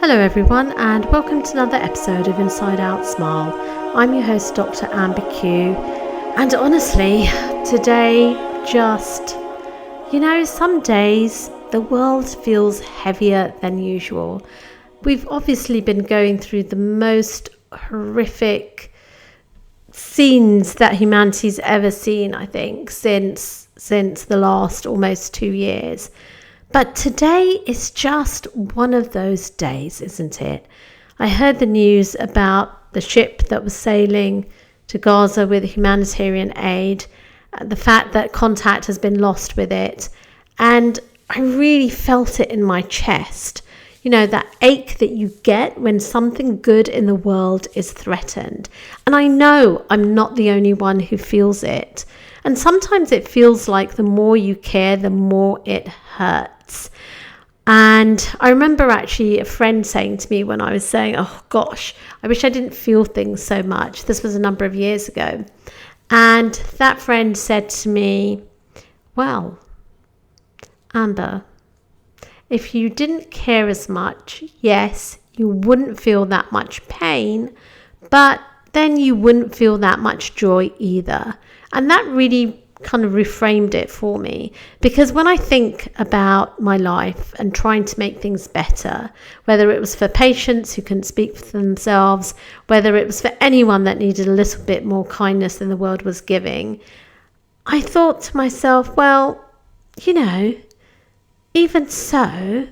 Hello everyone, and welcome to another episode of Inside Out Smile. I'm your host, Dr. Amber Q, and honestly, today some days the world feels heavier than usual. We've obviously been going through the most horrific scenes that humanity's ever seen, I think, since the last almost 2 years. But today is just one of those days, isn't it? I heard the news about the ship that was sailing to Gaza with humanitarian aid, the fact that contact has been lost with it, and I really felt it in my chest. You know, that ache that you get when something good in the world is threatened. And I know I'm not the only one who feels it. And sometimes it feels like the more you care, the more it hurts. And I remember actually a friend saying to me when I was saying, oh gosh, I wish I didn't feel things so much. This was a number of years ago. And that friend said to me, well, Amber, if you didn't care as much, yes, you wouldn't feel that much pain, but then you wouldn't feel that much joy either. And that really kind of reframed it for me, because when I think about my life and trying to make things better, whether it was for patients who couldn't speak for themselves, whether it was for anyone that needed a little bit more kindness than the world was giving, I thought to myself, well, even so,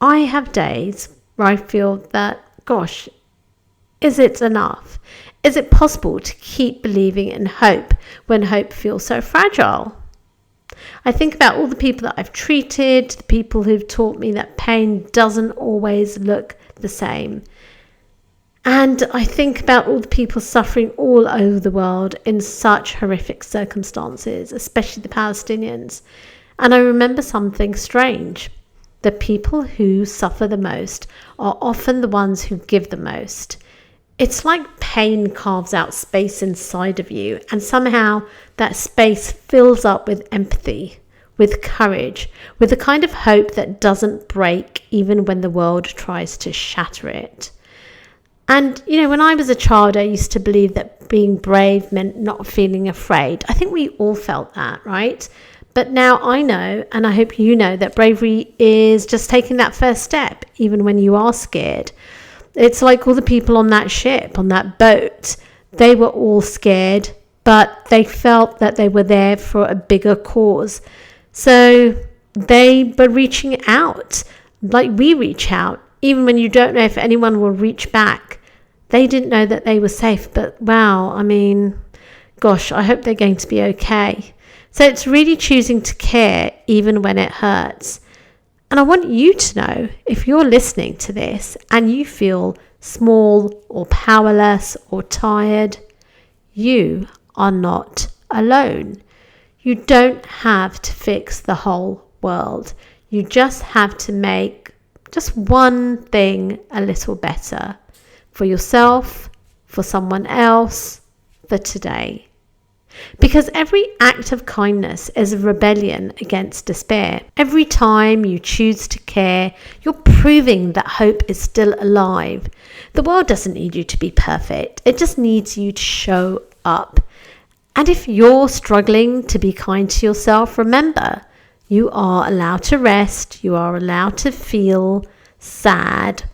I have days where I feel that, gosh, is it enough? Is it possible to keep believing in hope when hope feels so fragile? I think about all the people that I've treated, the people who've taught me that pain doesn't always look the same. And I think about all the people suffering all over the world in such horrific circumstances, especially the Palestinians. And I remember something strange. The people who suffer the most are often the ones who give the most. It's like pain carves out space inside of you, and somehow that space fills up with empathy, with courage, with the kind of hope that doesn't break even when the world tries to shatter it. And, when I was a child, I used to believe that being brave meant not feeling afraid. I think we all felt that, right? But now I know, and I hope you know, that bravery is just taking that first step, even when you are scared. It's like all the people on that ship, on that boat, they were all scared, but they felt that they were there for a bigger cause. So they were reaching out, like we reach out, even when you don't know if anyone will reach back. They didn't know that they were safe, but wow, gosh, I hope they're going to be okay. So it's really choosing to care even when it hurts. And I want you to know, if you're listening to this and you feel small or powerless or tired, you are not alone. You don't have to fix the whole world. You just have to make just one thing a little better for yourself, for someone else, for today. Because every act of kindness is a rebellion against despair. Every time you choose to care, you're proving that hope is still alive. The world doesn't need you to be perfect. It just needs you to show up. And if you're struggling to be kind to yourself, remember, you are allowed to rest, you are allowed to feel sad,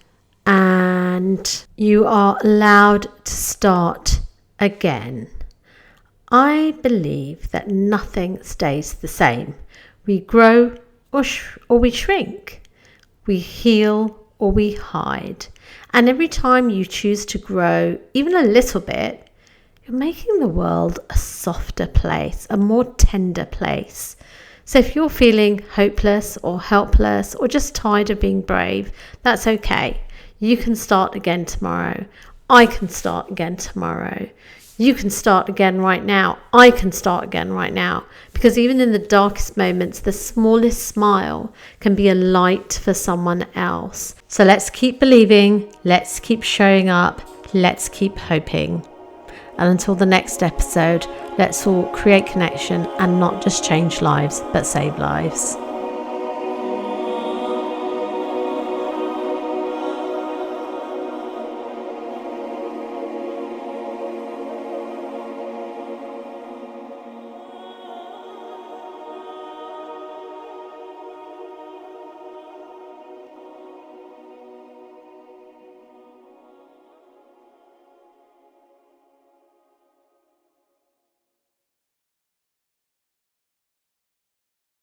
and you are allowed to start again. I believe that nothing stays the same. We grow or we shrink. We heal or we hide. And every time you choose to grow even a little bit, you're making the world a softer place, a more tender place. So if you're feeling hopeless or helpless or just tired of being brave, that's okay. You can start again tomorrow. I can start again tomorrow. You can start again right now. I can start again right now. Because even in the darkest moments, the smallest smile can be a light for someone else. So let's keep believing. Let's keep showing up. Let's keep hoping. And until the next episode, let's all create connection and not just change lives, but save lives.